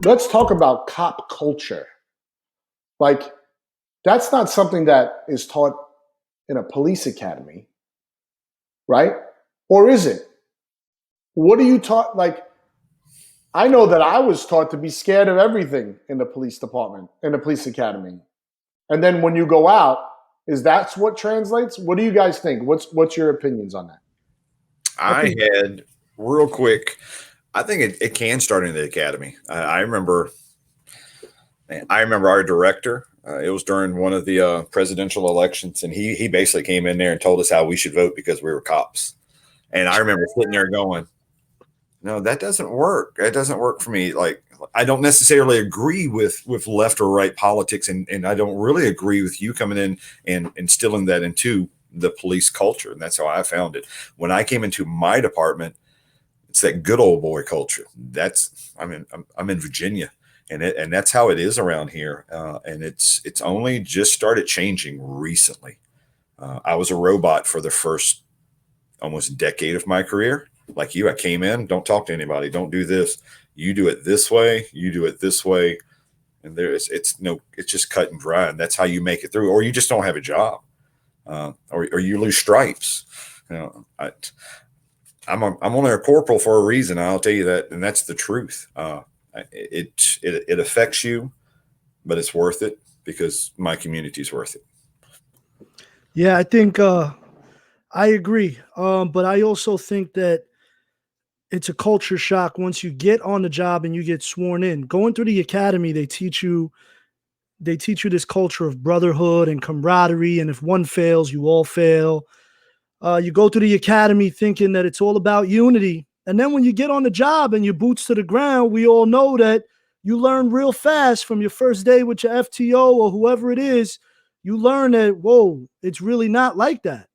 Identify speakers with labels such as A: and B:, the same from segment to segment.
A: let's talk about cop culture. Like, that's not something that is taught in a police academy, right? Or is it? What are you taught? Like, I know that I was taught to be scared of everything in the police department, in the police academy. And then when you go out, is that's what translates? What do you guys think? What's your opinions on that?
B: I
C: I
B: think
C: had real quick. I think it can start in the academy. I remember. I remember our director. It was during one of the presidential elections, and he basically came in there and told us how we should vote because we were cops. And I remember sitting there going, "No, that doesn't work. That doesn't work for me." Like I don't necessarily agree with left or right politics, and I don't really agree with you coming in and instilling that into the police culture. And that's how I found it. When I came into my department, it's that good old boy culture. I'm in Virginia, and that's how it is around here. And it's only just started changing recently. I was a robot for the first almost decade of my career. Like you, I came in, don't talk to anybody, don't do this. You do it this way, you do it this way, and it's just cut and dry, and that's how you make it through, or you just don't have a job, or you lose stripes. You know, I'm only a corporal for a reason. I'll tell you that, and that's the truth. It affects you, but it's worth it because my community is worth it.
B: Yeah, I think I agree. But I also think that it's a culture shock once you get on the job and you get sworn in. Going through the academy, they teach you this culture of brotherhood and camaraderie, and if one fails, you all fail. You go to the academy thinking that it's all about unity. And then when you get on the job and your boots to the ground, we all know that you learn real fast from your first day with your FTO or whoever it is. You learn that, whoa, it's really not like that.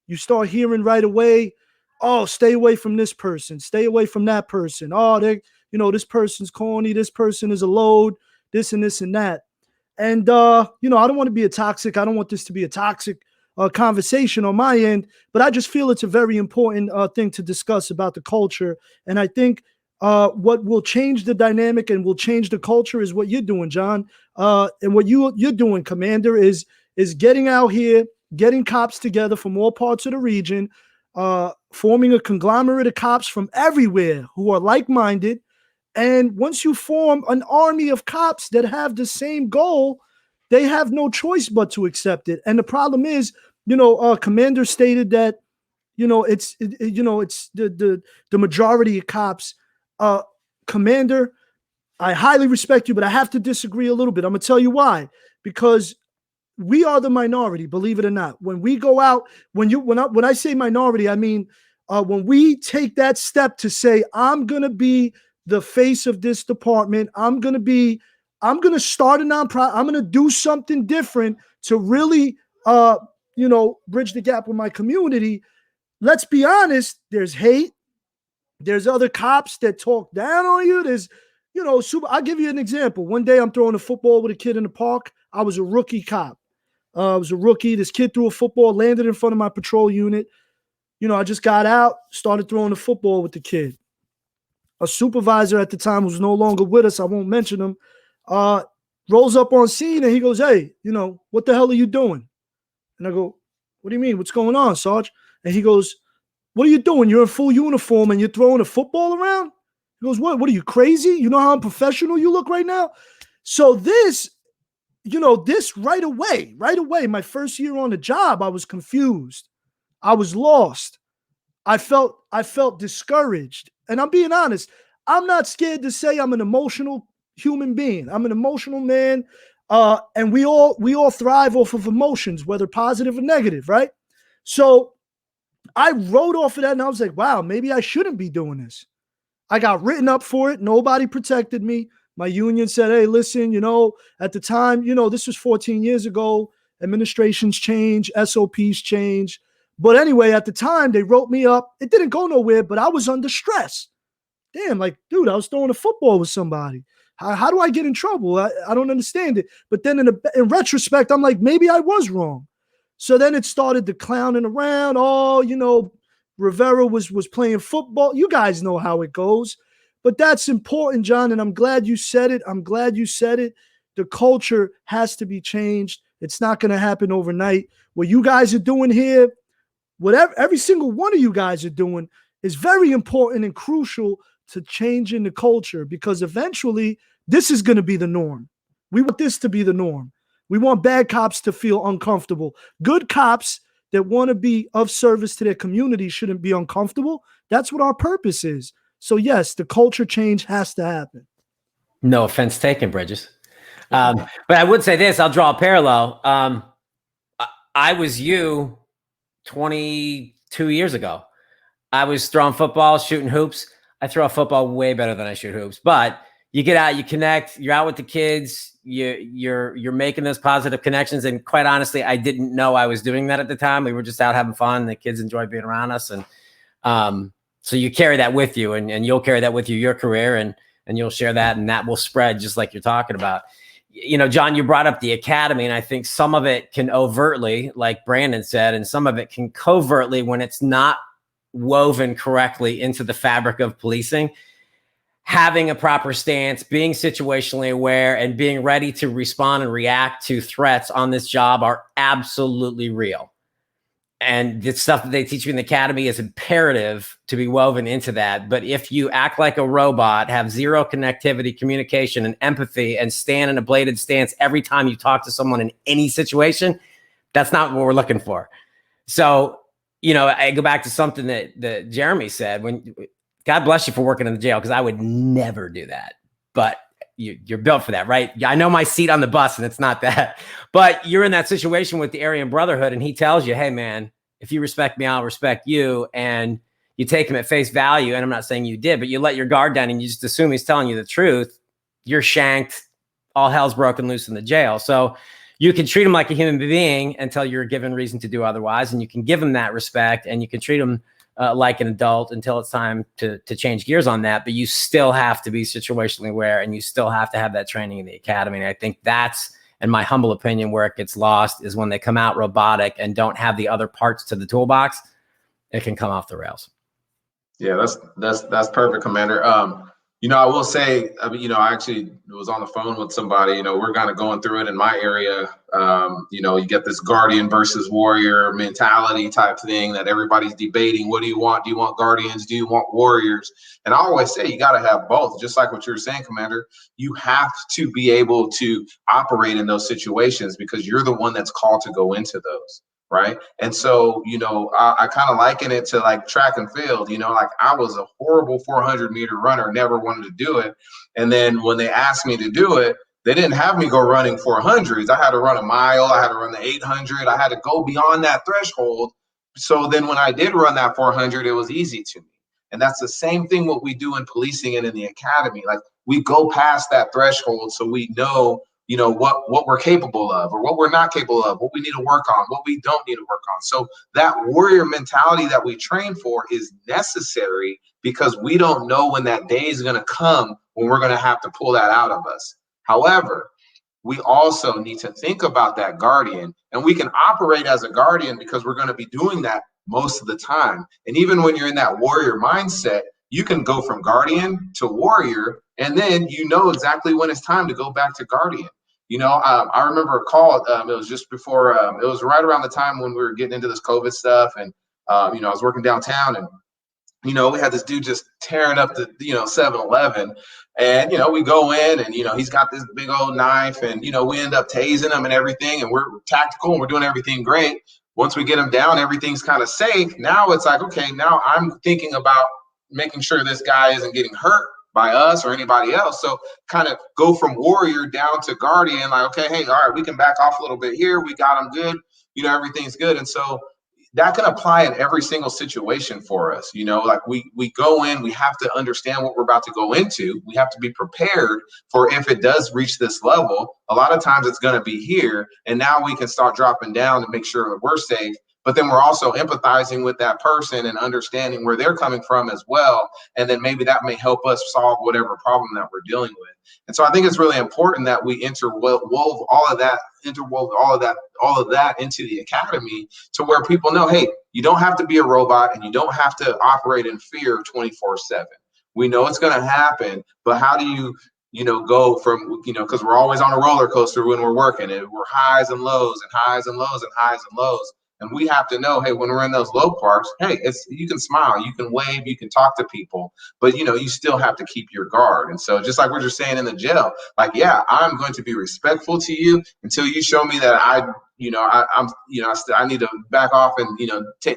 B: You start hearing right away, oh, stay away from this person, stay away from that person. Oh, this person's corny, this person is a load, this and this and that. And I don't want to be a toxic. I don't want this to be a toxic conversation on my end, but I just feel it's a very important thing to discuss about the culture. And I think what will change the dynamic and will change the culture is what you're doing, John. And what you're doing, Commander, is getting out here, getting cops together from all parts of the region, forming a conglomerate of cops from everywhere who are like-minded. And once you form an army of cops that have the same goal, they have no choice but to accept it. And the problem is, Commander stated that, it's the majority of cops. Commander, I highly respect you, but I have to disagree a little bit. I'm gonna tell you why. Because we are the minority, believe it or not. When we go out, when I say minority, I mean when we take that step to say, I'm gonna be the face of this department. I'm gonna start a nonprofit. I'm gonna do something different to really bridge the gap with my community. Let's be honest, there's hate. There's other cops that talk down on you. I'll give you an example. One day I'm throwing a football with a kid in the park. I was a rookie cop. I was a rookie. This kid threw a football, landed in front of my patrol unit. I just got out, started throwing the football with the kid. A supervisor at the time who's no longer with us, I won't mention him, rolls up on scene and he goes, "Hey, what the hell are you doing?" And I go, "What do you mean? What's going on, Sarge?" And he goes, "What are you doing? You're in full uniform and you're throwing a football around?" He goes, What are you, crazy? You know how unprofessional you look right now?" So this right away, my first year on the job, I was confused. I was lost. I felt discouraged. And I'm being honest, I'm not scared to say I'm an emotional human being. I'm an emotional man. And we all thrive off of emotions, whether positive or negative, right? So I wrote off of that and I was like, wow, maybe I shouldn't be doing this. I got written up for it. Nobody protected me. My union said, "Hey, listen, at the time, this was 14 years ago. Administrations change, SOPs change." But anyway, at the time, they wrote me up. It didn't go nowhere, but I was under stress. Damn, like, dude, I was throwing a football with somebody. How do I get in trouble? I don't understand it. But then in retrospect, I'm like, maybe I was wrong. So then it started the clowning around. Oh, Rivera was playing football. You guys know how it goes. But that's important, John, and I'm glad you said it. The culture has to be changed. It's not going to happen overnight. What you guys are doing here, whatever every single one of you guys are doing, is very important and crucial to changing the culture, because eventually this is going to be the norm. We want this to be the norm. We want bad cops to feel uncomfortable. Good cops that want to be of service to their community shouldn't be uncomfortable. That's what our purpose is. So yes, the culture change has to happen.
D: No offense taken, Bridges. But I would say this, I'll draw a parallel. I was you 22 years ago. I was throwing football, shooting hoops. I throw a football way better than I shoot hoops, but you get out, you connect, you're out with the kids, you're making those positive connections. And quite honestly, I didn't know I was doing that at the time. We were just out having fun. The kids enjoyed being around us. And so you carry that with you, and you'll carry that with you, your career, and you'll share that, and that will spread just like you're talking about. You know, John, you brought up the academy, and I think some of it can overtly, like Brandon said, and some of it can covertly when it's not woven correctly into the fabric of policing. Having a proper stance, being situationally aware, and being ready to respond and react to threats on this job are absolutely real. And the stuff that they teach you in the academy is imperative to be woven into that. But if you act like a robot, have zero connectivity, communication, and empathy, and stand in a bladed stance every time you talk to someone in any situation, that's not what we're looking for. So, you know, I go back to something that Jeremy said, when God bless you for working in the jail, because I would never do that. But you're built for that, right? I know my seat on the bus, and it's not that. But you're in that situation with the Aryan Brotherhood, and he tells you, hey, man, if you respect me, I'll respect you. And you take him at face value, and I'm not saying you did, but you let your guard down and you just assume he's telling you the truth. You're shanked. All hell's broken loose in the jail. So you can treat him like a human being until you're given reason to do otherwise, and you can give him that respect, and you can treat him like an adult until it's time to change gears on that. But you still have to be situationally aware, and you still have to have that training in the academy. And I think that's, in my humble opinion, where it gets lost, is when they come out robotic and don't have the other parts to the toolbox. It can come off the rails.
E: Yeah, that's perfect, Commander. You know, I will say, you know, I actually was on the phone with somebody. You know, we're kind of going through it in my area. You know, you get this guardian versus warrior mentality type thing that everybody's debating. What do you want? Do you want guardians? Do you want warriors? And I always say you got to have both, just like what you were saying, Commander. You have to be able to operate in those situations because you're the one that's called to go into those. Right. And so, you know, I kind of liken it to like track and field. You know, like I was a horrible 400-meter runner, never wanted to do it. And then when they asked me to do it, they didn't have me go running 400s. I had to run a mile. I had to run the 800. I had to go beyond that threshold. So then when I did run that 400, it was easy to me. And that's the same thing what we do in policing and in the academy. Like we go past that threshold so we know, you know, what we're capable of or what we're not capable of, what we need to work on, what we don't need to work on. So that warrior mentality that we train for is necessary because we don't know when that day is going to come when we're going to have to pull that out of us. However, we also need to think about that guardian, and we can operate as a guardian because we're going to be doing that most of the time. And even when you're in that warrior mindset, you can go from guardian to warrior, and then you know exactly when it's time to go back to guardian. You know, I remember a call, it was just before, it was right around the time when we were getting into this COVID stuff. And, you know, I was working downtown and, you know, we had this dude just tearing up the, you know, 7-Eleven. And, you know, we go in and, you know, he's got this big old knife and, you know, we end up tasing him and everything. And we're tactical and we're doing everything great. Once we get him down, everything's kind of safe. Now it's like, okay, now I'm thinking about making sure this guy isn't getting hurt by us or anybody else. So kind of go from warrior down to guardian, like, okay, hey, all right, we can back off a little bit here. We got him good. You know, everything's good. And so that can apply in every single situation for us. You know, like we go in, we have to understand what we're about to go into. We have to be prepared for if it does reach this level. A lot of times it's going to be here. And now we can start dropping down to make sure that we're safe. But then we're also empathizing with that person and understanding where they're coming from as well. And then maybe that may help us solve whatever problem that we're dealing with. And so I think it's really important that we interwove all of that into the academy to where people know, hey, you don't have to be a robot and you don't have to operate in fear 24/7. We know it's going to happen, but how do you, go from, because we're always on a roller coaster when we're working, and we're highs and lows and highs and lows and highs and lows. And we have to know, hey, when we're in those low parts, hey, you can smile, you can wave, you can talk to people, but you still have to keep your guard. And so just like we're just saying in the jail, like, yeah, I'm going to be respectful to you until you show me that I need to back off and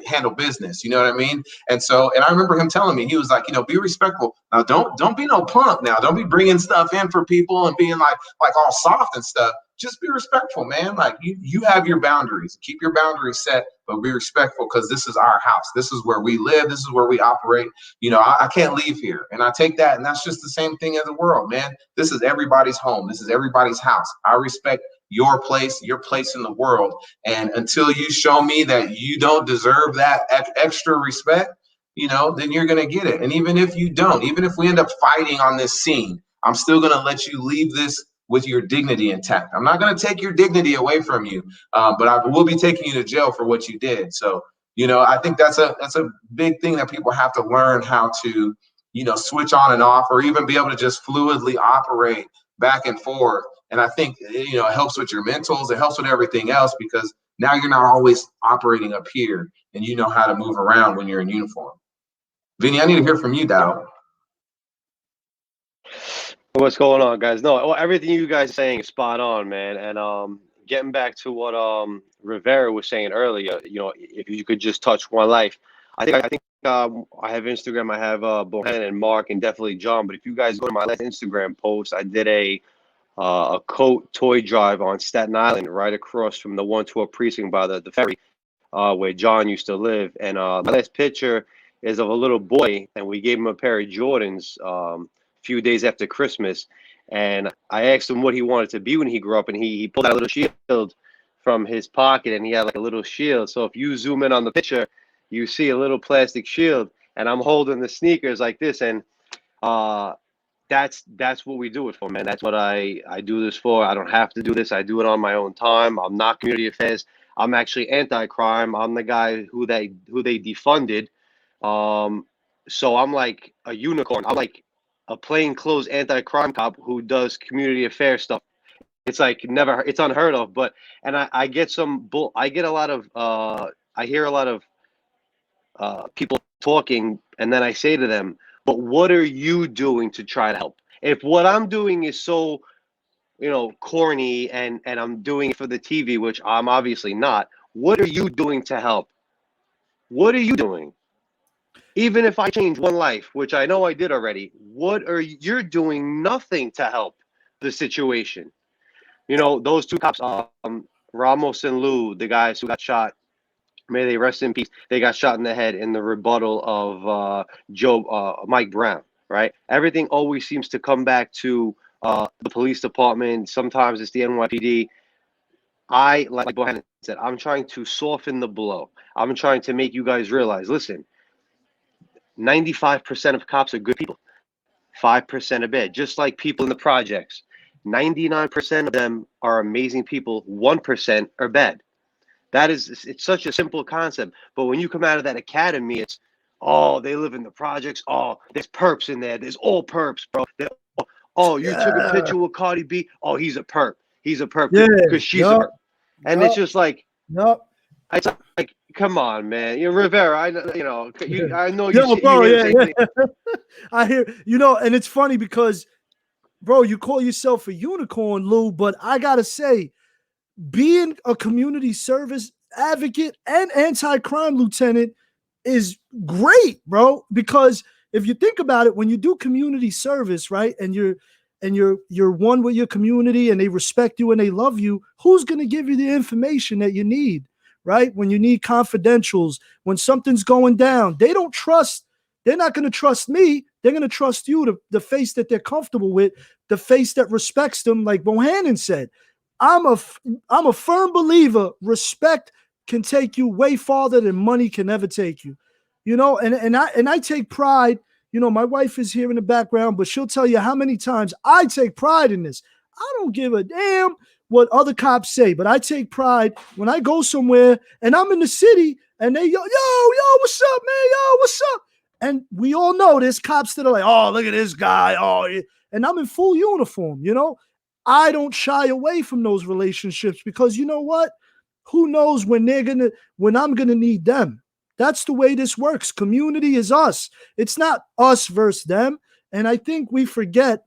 E: handle business. You know what I mean? And I remember him telling me, he was like, be respectful. Now don't be no punk. Now don't be bringing stuff in for people and being like all soft and stuff. Just be respectful, man. Like you have your boundaries. Keep your boundaries set, but be respectful, because this is our house. This is where we live. This is where we operate. I can't leave here. And I take that, and that's just the same thing as the world, man. This is everybody's home. This is everybody's house. I respect your place in the world. And until you show me that you don't deserve that extra respect, then you're going to get it. And even if you don't, even if we end up fighting on this scene, I'm still going to let you leave this with your dignity intact. I'm not going to take your dignity away from you, but I will be taking you to jail for what you did. So, I think that's a big thing that people have to learn how to, switch on and off, or even be able to just fluidly operate back and forth. And I think, it helps with your mentals. It helps with everything else, because now you're not always operating up here, and you know how to move around when you're in uniform. Vinny, I need to hear from you, Dow.
F: What's going on, guys? No, everything you guys are saying is spot on, man. And getting back to what Rivera was saying earlier, if you could just touch one life, I think I have Instagram. I have Bohannon and Mark and definitely John. But if you guys go to my last Instagram post, I did a coat toy drive on Staten Island, right across from the 112 precinct by the ferry, where John used to live. And my last picture is of a little boy, and we gave him a pair of Jordans few days after Christmas, and I asked him what he wanted to be when he grew up, and he pulled out a little shield from his pocket, and he had like a little shield. So if you zoom in on the picture, you see a little plastic shield, and I'm holding the sneakers like this, and that's what we do it for, man. That's what I do this for. I don't have to do this. I do it on my own time. I'm not community affairs. I'm actually anti-crime. I'm the guy who they defunded. So I'm like a unicorn. I'm like a plainclothes anti-crime cop who does community affairs stuff. It's like it's unheard of. But I get I hear a lot of people talking, and then I say to them, but what are you doing to try to help? If what I'm doing is so corny and I'm doing it for the TV, which I'm obviously not, what are you doing to help? What are you doing? Even if I change one life, which I know I did already, you're doing nothing to help the situation. Those two cops, Ramos and Lou, the guys who got shot, may they rest in peace. They got shot in the head in the rebuttal of Mike Brown, right? Everything always seems to come back to the police department. Sometimes it's the NYPD. Like Bohannon said, I'm trying to soften the blow. I'm trying to make you guys realize, listen, 95% of cops are good people. 5% are bad. Just like people in the projects. 99% of them are amazing people. 1% are bad. It's such a simple concept. But when you come out of that academy, it's, they live in the projects. Oh, there's perps in there. There's all perps, bro. You took a picture with Cardi B. Oh, he's a perp. He's a perp because she's a perp. And it's just like, it's like, come on, man. Rivera, I know you.
B: I hear, and it's funny because, bro, you call yourself a unicorn, Lou, but I gotta say, being a community service advocate and anti-crime lieutenant is great, bro. Because if you think about it, when you do community service, right, and you're one with your community and they respect you and they love you, who's gonna give you the information that you need? Right? When you need confidentials, when something's going down, they're not going to trust me. They're going to trust you, the face that they're comfortable with, the face that respects them. Like Bohannon said, I'm a firm believer. Respect can take you way farther than money can ever take you, and I take pride. My wife is here in the background, but she'll tell you how many times I take pride in this. I don't give a damn what other cops say, but I take pride when I go somewhere and I'm in the city and they yo, what's up, man? Yo, what's up? And we all know there's cops that are like, oh, look at this guy. Oh, and I'm in full uniform, you know? I don't shy away from those relationships because you know what? Who knows when I'm gonna need them. That's the way this works. Community is us. It's not us versus them. And I think we forget.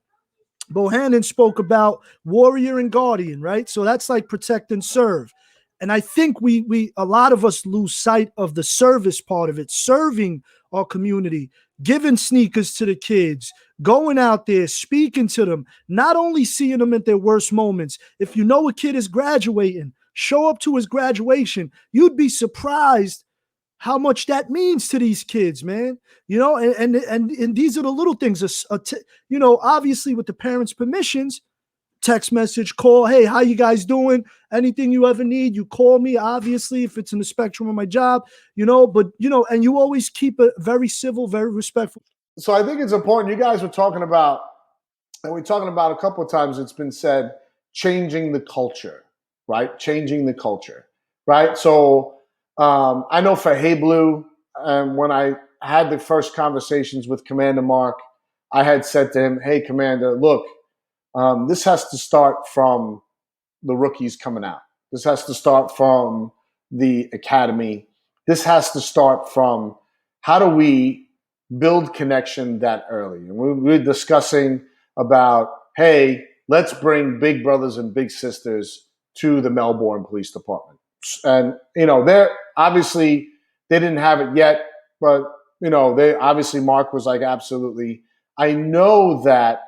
B: Bohannon spoke about warrior and guardian, right? So that's like protect and serve. And I think we a lot of us lose sight of the service part of it, serving our community, giving sneakers to the kids, going out there, speaking to them, not only seeing them at their worst moments. If you know a kid is graduating, show up to his graduation. You'd be surprised how much that means to these kids, man. You know, and these are the little things. You know, obviously with the parents' permissions, text message, call, hey, how you guys doing? Anything you ever need, you call me, obviously, if it's in the spectrum of my job, you know, but, you know, and you always keep it very civil, very respectful.
A: So I think it's important. You guys were talking about, and we're talking about a couple of times it's been said, changing the culture, right? Changing the culture, right? So I know for Hey Blue, when I had the first conversations with Commander Mark, I had said to him, hey, Commander, look, this has to start from the rookies coming out. This has to start from the academy. This has to start from how do we build connection that early? And we're discussing about, hey, let's bring big brothers and big sisters to the Melbourne Police Department. And, you know, they're obviously, they didn't have it yet, but, you know, they obviously, Mark was like, absolutely. I know that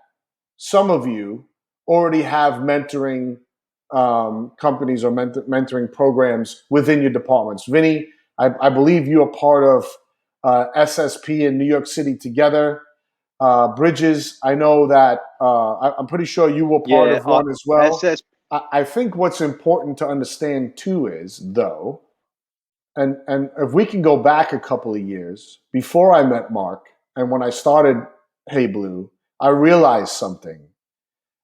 A: some of you already have mentoring companies or mentoring programs within your departments. Vinny, I believe you are part of SSP in New York City together. Bridges, I know that I'm pretty sure you were part of one as well. I think what's important to understand too is, though, and if we can go back a couple of years before I met Mark and when I started Hey Blue, I realized something.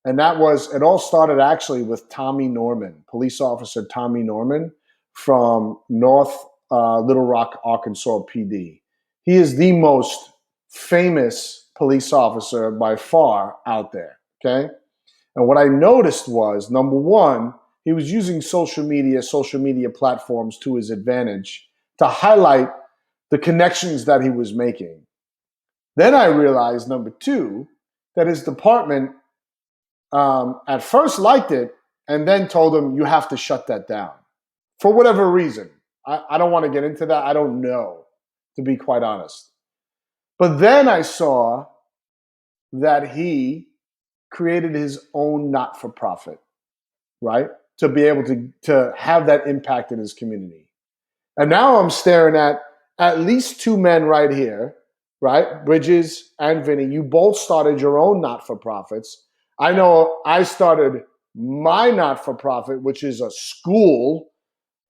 A: And that was, it all started actually with Tommy Norman, police officer Tommy Norman from North Little Rock, Arkansas PD. He is the most famous police officer by far out there, okay? And what I noticed was, number one, he was using social media platforms to his advantage to highlight the connections that he was making. Then I realized, number two, that his department at first liked it and then told him, you have to shut that down for whatever reason. I don't want to get into that. I don't know, to be quite honest. But then I saw that he created his own not-for-profit, right? To be able to have that impact in his community. And now I'm staring at least two men right here, right? Bridges and Vinny. You both started your own not-for-profits. I know I started my not-for-profit, which is a school,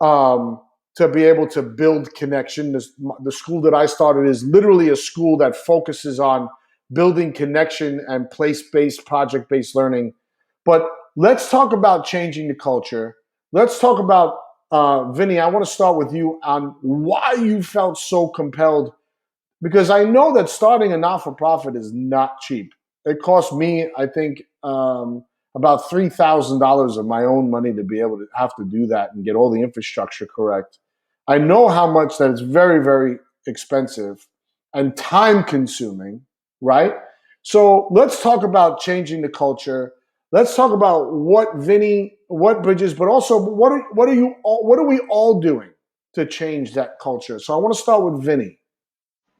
A: to be able to build connection. The school that I started is literally a school that focuses on building connection and place-based, project-based learning. But let's talk about changing the culture. Let's talk about, Vinny, I want to start with you on why you felt so compelled, because I know that starting a not-for-profit is not cheap. It cost me, I think, about $3,000 of my own money to be able to have to do that and get all the infrastructure correct. I know how much that it's very, very expensive and time-consuming, right? So let's talk about changing the culture. Let's talk about what Vinny, what Bridges, but also what are we all doing to change that culture? So I want to start with Vinny.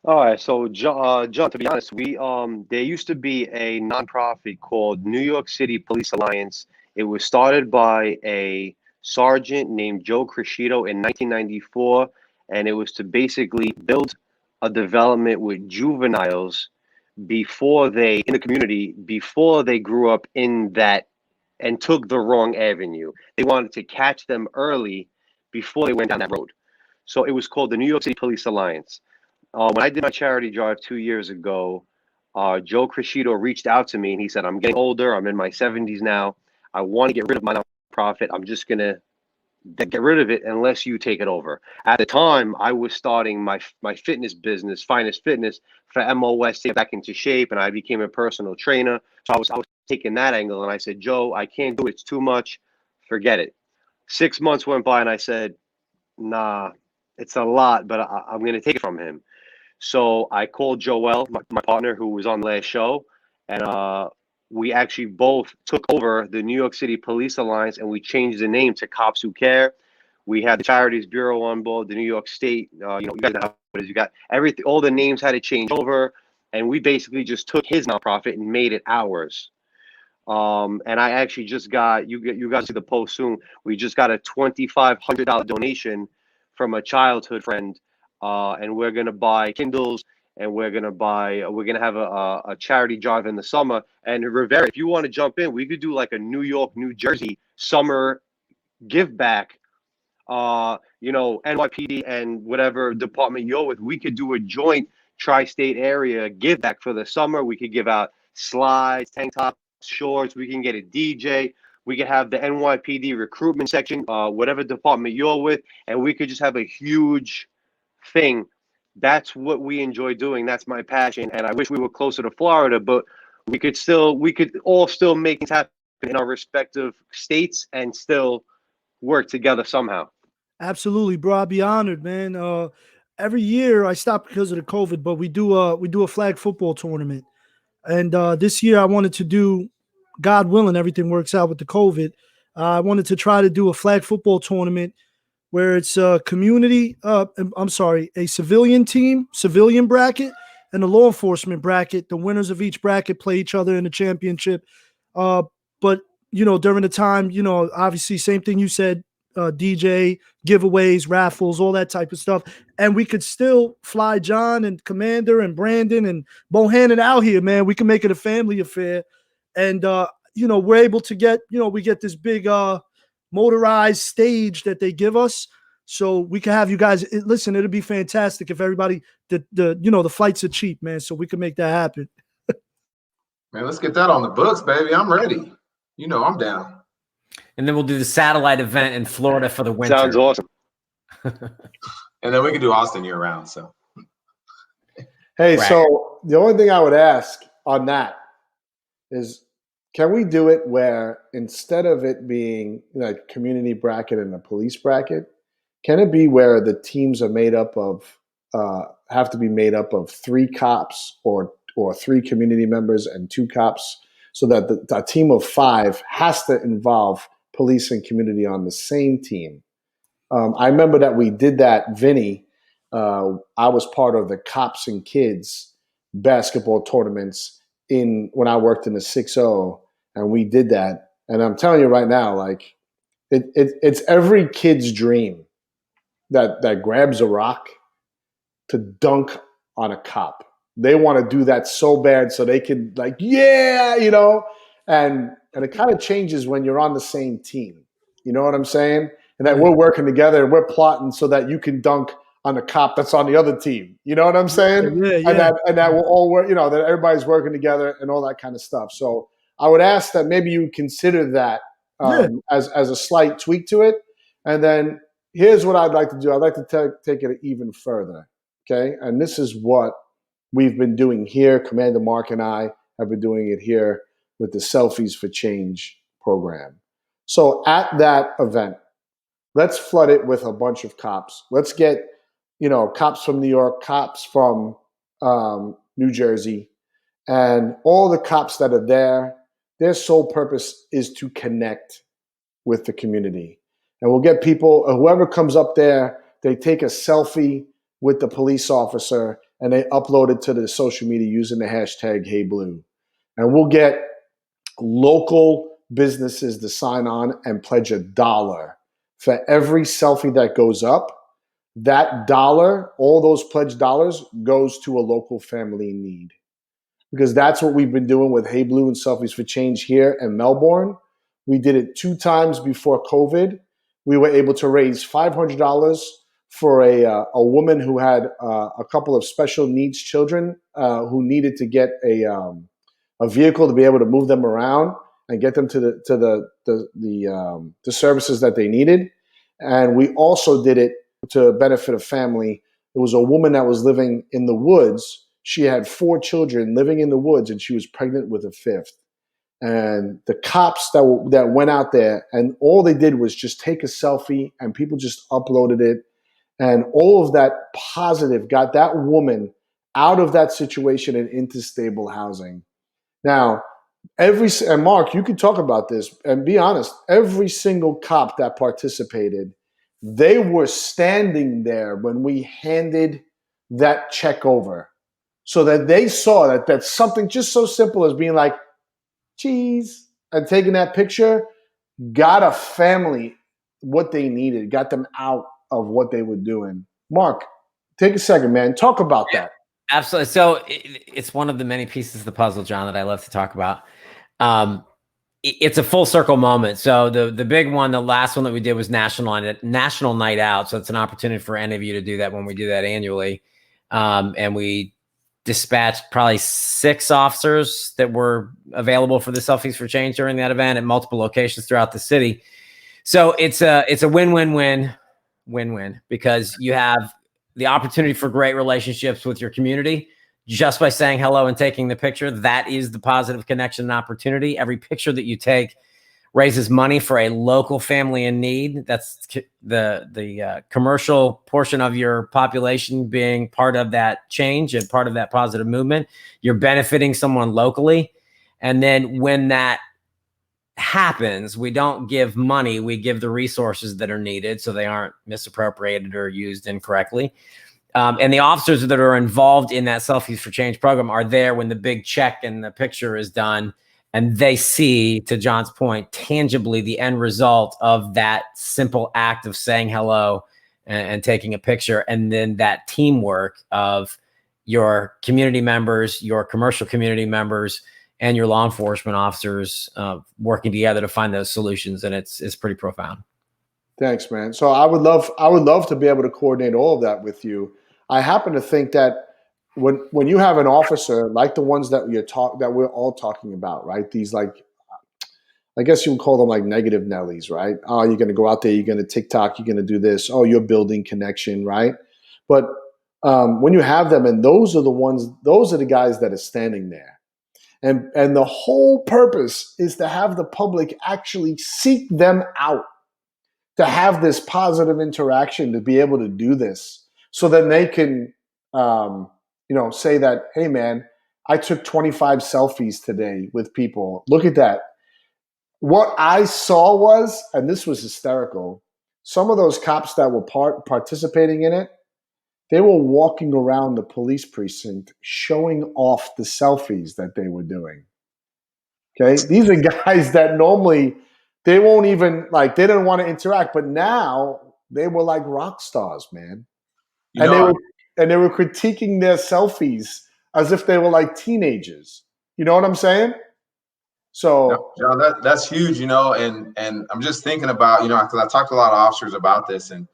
F: All right, so John, to be honest, we there used to be a nonprofit called New York City Police Alliance. It was started by a sergeant named Joe Crescido in 1994, and it was to basically build a development with juveniles before they in the community before they grew up in that and took the wrong avenue. They wanted to catch them early before they went down that road. So it was called the New York City Police Alliance. When I did my charity drive 2 years ago, Joe Crescido reached out to me and he said, I'm getting older. I'm in my 70s now. I want to get rid of my nonprofit. I'm just going to get rid of it unless you take it over. At the time, I was starting my fitness business, Finest Fitness, for MOS to get back into shape, and I became a personal trainer. So I was taking that angle, and I said, Joe, I can't do it. It's too much. Forget it. 6 months went by, and I said, nah, it's a lot, but I'm going to take it from him. So I called Joel, my partner, who was on the last show, and we actually both took over the New York City Police Alliance, and we changed the name to Cops Who Care. We had the Charities Bureau on board, the New York State. You guys know how it is. You got everything. All the names had to change over, and we basically just took his nonprofit and made it ours. And I actually just got you guys see the post soon. We just got a $2,500 donation from a childhood friend, and we're gonna buy Kindles, and we're gonna have a charity drive in the summer. And Rivera, if you want to jump in, we could do like a New York, New Jersey summer give back. NYPD and whatever department you're with, we could do a joint tri-state area give back for the summer. We could give out slides, tank tops, shorts. We can get a DJ. We could have the NYPD recruitment section, whatever department you're with, and we could just have a huge thing. That's what we enjoy doing. That's my passion, and I wish we were closer to Florida, but we could all still make things happen in our respective states and still work together somehow.
B: Absolutely, bro. I'd be honored, man. Every year I stop because of the COVID, but we do a flag football tournament. And this year I wanted to do, God willing, everything works out with the COVID. I wanted to try to do a flag football tournament where it's a a civilian team, civilian bracket, and a law enforcement bracket. The winners of each bracket play each other in the championship. But during the time, obviously same thing you said, DJ, giveaways, raffles, all that type of stuff. And we could still fly John and Commander and Brandon and Bohannon out here, man. We can make it a family affair. And, we're able to get, we get this big motorized stage that they give us. So we can have you guys, listen, it'd be fantastic if everybody, the flights are cheap, man. So we can make that happen.
E: Man, let's get that on the books, baby. I'm ready. I'm down.
D: And then we'll do the satellite event in Florida for the winter.
F: Sounds awesome.
E: And then we can do Austin year round. So,
A: Hey,
D: Right.
A: so the only thing I would ask on that is, can we do it where instead of it being like community bracket and a police bracket, can it be where the teams are made up of have to be made up of 3 cops or 3 community members and 2 cops, so that a team of 5 has to involve police and community on the same team? I remember that we did that, Vinny. I was part of the Cops and Kids basketball tournaments when I worked in the 6-0, and we did that. And I'm telling you right now, like it's every kid's dream that grabs a rock to dunk on a cop. They want to do that so bad so they can and it kind of changes when you're on the same team. You know what I'm saying? And that we're working together and we're plotting so that you can dunk on a cop that's on the other team. You know what I'm saying?
B: Yeah.
A: And that will all work, that everybody's working together and all that kind of stuff. So I would ask that maybe you consider that as a slight tweak to it. And then here's what I'd like to do. I'd like to take it even further. Okay. And this is what we've been doing here. Commander Mark and I have been doing it here with the Selfies for Change program. So at that event, let's flood it with a bunch of cops. Let's get, cops from New York, cops from New Jersey, and all the cops that are there. Their sole purpose is to connect with the community. And we'll get people, whoever comes up there, they take a selfie with the police officer and they upload it to the social media using the hashtag HeyBlue. And we'll get local businesses to sign on and pledge $1 for every selfie that goes up. That $1, all those pledged dollars, goes to a local family in need. Because that's what we've been doing with HeyBlue and Selfies for Change here in Melbourne. We did it 2 times before COVID. We were able to raise $500 for a woman who had a couple of special needs children who needed to get a vehicle to be able to move them around and get them to the services that they needed. And we also did it to benefit a family. It was a woman that was living in the woods. She had 4 children living in the woods, and she was pregnant with a 5th. And the cops that went out there, and all they did was just take a selfie, and people just uploaded it. And all of that positive got that woman out of that situation and into stable housing. Now, and Mark, you can talk about this and be honest, every single cop that participated, they were standing there when we handed that check over, so that they saw that something just so simple as being like, cheese, and taking that picture got a family what they needed, got them out of what they were doing. Mark, take a second, man. Talk about that.
D: Absolutely. So it's one of the many pieces of the puzzle, John, that I love to talk about. It's a full circle moment. So the big one, the last one that we did was National Night Out. So it's an opportunity for any of you to do that when we do that annually. And we dispatched probably 6 officers that were available for the Selfies for Change during that event at multiple locations throughout the city. So it's a win-win-win because you have the opportunity for great relationships with your community just by saying hello and taking the picture. That is the positive connection and opportunity. Every picture that you take raises money for a local family in need. That's the commercial portion of your population being part of that change and part of that positive movement. You're benefiting someone locally. And then when that happens, we don't give money, we give the resources that are needed so they aren't misappropriated or used incorrectly. And the officers that are involved in that Selfies for Change program are there when the big check and the picture is done, and they see, to John's point, tangibly the end result of that simple act of saying hello and taking a picture, and then that teamwork of your community members, your commercial community members, and your law enforcement officers working together to find those solutions. And it's pretty profound.
A: Thanks, man. So I would love to be able to coordinate all of that with you. I happen to think that when you have an officer like the ones that we're all talking about, right? These, like, I guess you would call them like negative Nellies, right? Oh, you're going to go out there, you're going to TikTok, you're going to do this. Oh, you're building connection, right? But when you have them, and those are the guys that are standing there. And the whole purpose is to have the public actually seek them out, to have this positive interaction, to be able to do this, so that they can, say that, hey, man, I took 25 selfies today with people. Look at that. What I saw was, and this was hysterical, some of those cops that were participating in it, they were walking around the police precinct showing off the selfies that they were doing. Okay? These are guys that normally they won't even, like, they didn't want to interact, but now they were like rock stars, man. They were critiquing their selfies as if they were like teenagers. You know what I'm saying? So
E: John, that's huge, and I'm just thinking about, because I talked to a lot of officers about this, and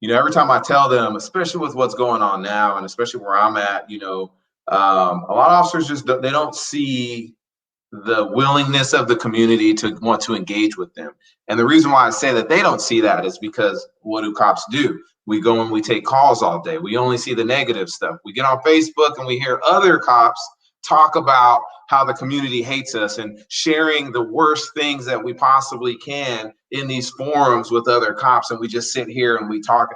E: every time I tell them, especially with what's going on now, and especially where I'm at, a lot of officers they don't see the willingness of the community to want to engage with them. And the reason why I say that they don't see that is because what do cops do? We go and we take calls all day. We only see the negative stuff. We get on Facebook and we hear other cops talk about how the community hates us and sharing the worst things that we possibly can in these forums with other cops. And we just sit here and we talk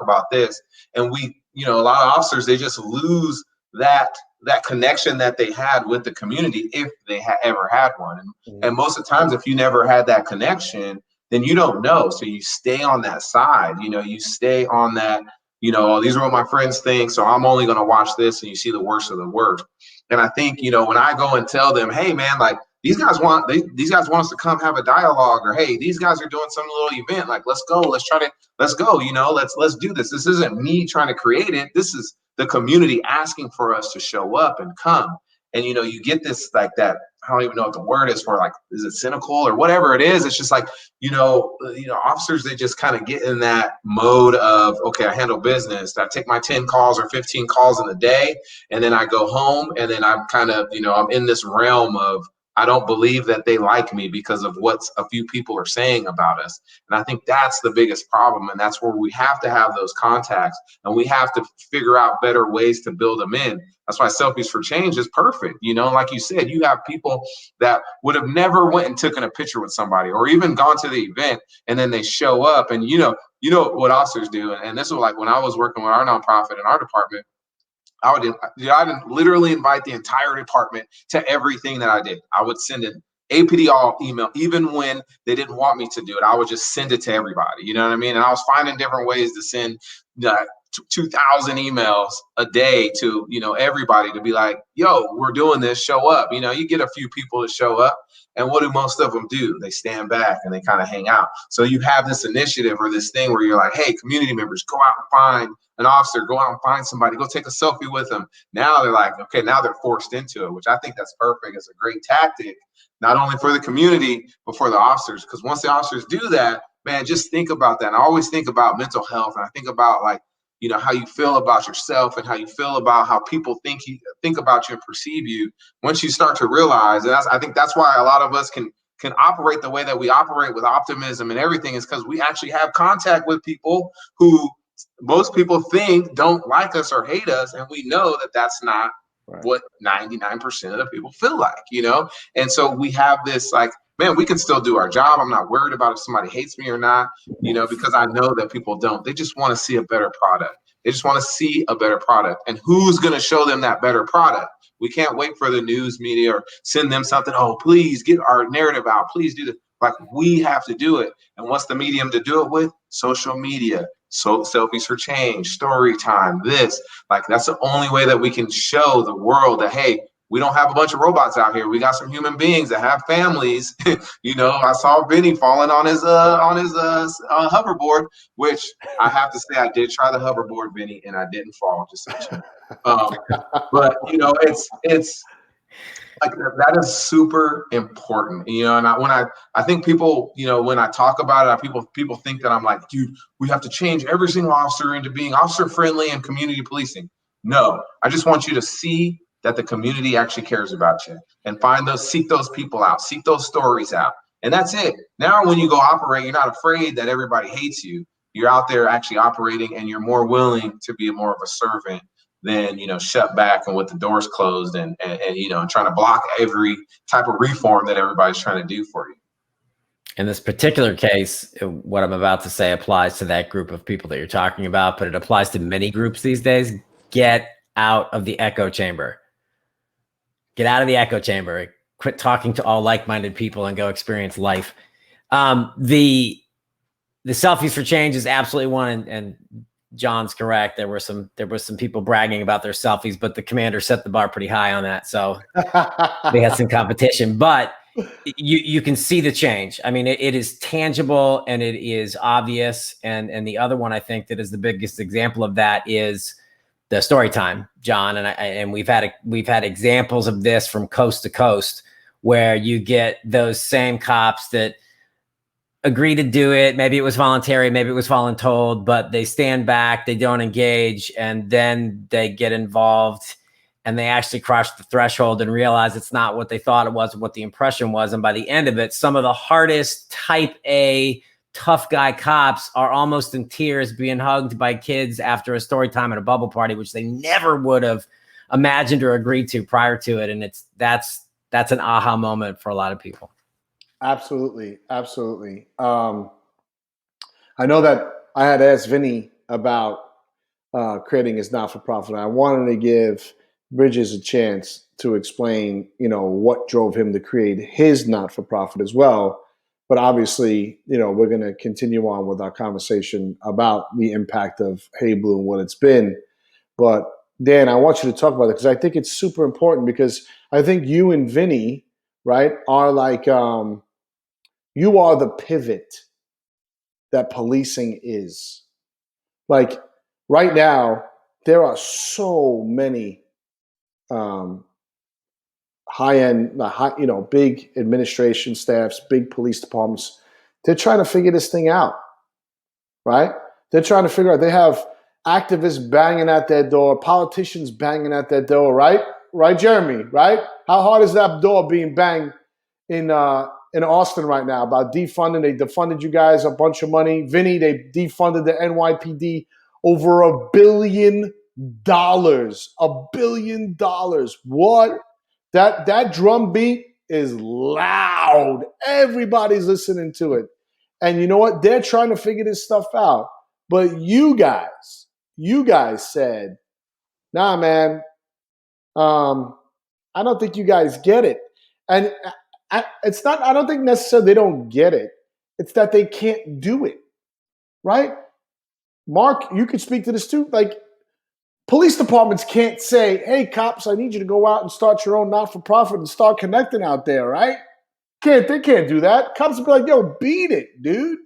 E: about this. And we, a lot of officers, they just lose that connection that they had with the community, if they ever had one. And most of the times, if you never had that connection, then you don't know. So you stay on that side, you stay on that, oh, these are what my friends think, so I'm only going to watch this, and you see the worst of the worst. And I think, when I go and tell them, hey, man, like, these guys want us to come have a dialogue, or, hey, these guys are doing some little event, like, let's go, let's go, let's do this. This isn't me trying to create it. This is the community asking for us to show up and come. And, you get this, like, that, I don't even know what the word is for, like, is it cynical or whatever it is? It's just like, officers, they just kind of get in that mode of, okay, I handle business. I take my 10 calls or 15 calls in a day, and then I go home, and then I'm kind of, I'm in this realm of, I don't believe that they like me because of what a few people are saying about us. And I think that's the biggest problem. And that's where we have to have those contacts, and we have to figure out better ways to build them in. That's why Selfies for Change is perfect. You know, like you said, you have people that would have never went and taken a picture with somebody or even gone to the event, and then they show up. And you know what officers do. And this was like when I was working with our nonprofit in our department, I didn't literally invite the entire department to everything that I did. I would send an APD all email, even when they didn't want me to do it. I would just send it to everybody. You know what I mean? And I was finding different ways to send 2,000 emails a day to, everybody to be like, yo, we're doing this, show up. You get a few people to show up, and what do most of them do? They stand back and they kind of hang out. So you have this initiative or this thing where you're like, hey, community members, go out and find an officer, go out and find somebody, go take a selfie with them. Now they're like, okay, now they're forced into it, which I think that's perfect. It's a great tactic, not only for the community, but for the officers. Because once the officers do that, man, just think about that. And I always think about mental health, and I think about how you feel about yourself and how you feel about how people think about you and perceive you. Once you start to realize, and I think that's why a lot of us can operate the way that we operate with optimism and everything, is because we actually have contact with people who most people think don't like us or hate us, and we know that that's not what 99% of the people feel like, And so we have this man, we can still do our job. I'm not worried about if somebody hates me or not, because I know that people don't. They just want to see a better product. They just want to see a better product. And who's going to show them that better product? We can't wait for the news media or send them something. Oh, please get our narrative out. Please do this. We have to do it. And what's the medium to do it with? Social media. So Selfies for Change, story time, this. That's the only way that we can show the world that, hey, we don't have a bunch of robots out here. We got some human beings that have families. I saw Vinny falling on his hoverboard, which I have to say I did try the hoverboard, Vinny, and I didn't fall. Just so you know. But it's that is super important. And I think people, when I talk about it, people think that I'm like, dude, we have to change every single officer into being officer friendly and community policing. No, I just want you to see that the community actually cares about you, and seek those people out, seek those stories out. And that's it. Now, when you go operate, you're not afraid that everybody hates you. You're out there actually operating, and you're more willing to be more of a servant than, shut back and with the doors closed and trying to block every type of reform that everybody's trying to do for you.
D: In this particular case, what I'm about to say applies to that group of people that you're talking about, but it applies to many groups these days. Get out of the echo chamber. Get out of the echo chamber. Quit talking to all like-minded people and go experience life. The Selfies for Change is absolutely one, and John's correct. There were some people bragging about their selfies, but the commander set the bar pretty high on that, so they had some competition. But you can see the change. I mean, it is tangible and it is obvious. And the other one I think that is the biggest example of that is the story time, John. And we've had examples of this from coast to coast, where you get those same cops that agree to do it. Maybe it was voluntary, maybe it was voluntold, but they stand back, they don't engage, and then they get involved and they actually cross the threshold and realize it's not what they thought it was, what the impression was. And by the end of it, some of the hardest type A tough guy cops are almost in tears being hugged by kids after a story time at a bubble party, which they never would have imagined or agreed to prior to it. And that's an aha moment for a lot of people.
A: Absolutely. Absolutely. I know that I had asked Vinny about creating his not-for-profit. I wanted to give Bridges a chance to explain, what drove him to create his not-for-profit as well. But obviously, we're going to continue on with our conversation about the impact of Hey Blue and what it's been. But Dan, I want you to talk about it because I think it's super important, because I think you and Vinny, right, are like, you are the pivot that policing is. Like right now, there are so many high-end, big administration staffs, big police departments. They're trying to figure this thing out, right? They're trying to figure out. They have activists banging at their door, politicians banging at their door, right? Right, Jeremy, right? How hard is that door being banged in Austin right now about defunding. They defunded you guys a bunch of money. Vinny, they defunded the NYPD over $1 billion. $1 billion. What? That drum beat is loud. Everybody's listening to it. And you know what? They're trying to figure this stuff out. But you guys said, nah, man, I don't think you guys get it. And I don't think necessarily they don't get it. It's that they can't do it, right? Mark, you could speak to this too. Like, police departments can't say, hey, cops, I need you to go out and start your own not-for-profit and start connecting out there, right? They can't do that. Cops will be like, yo, beat it, dude.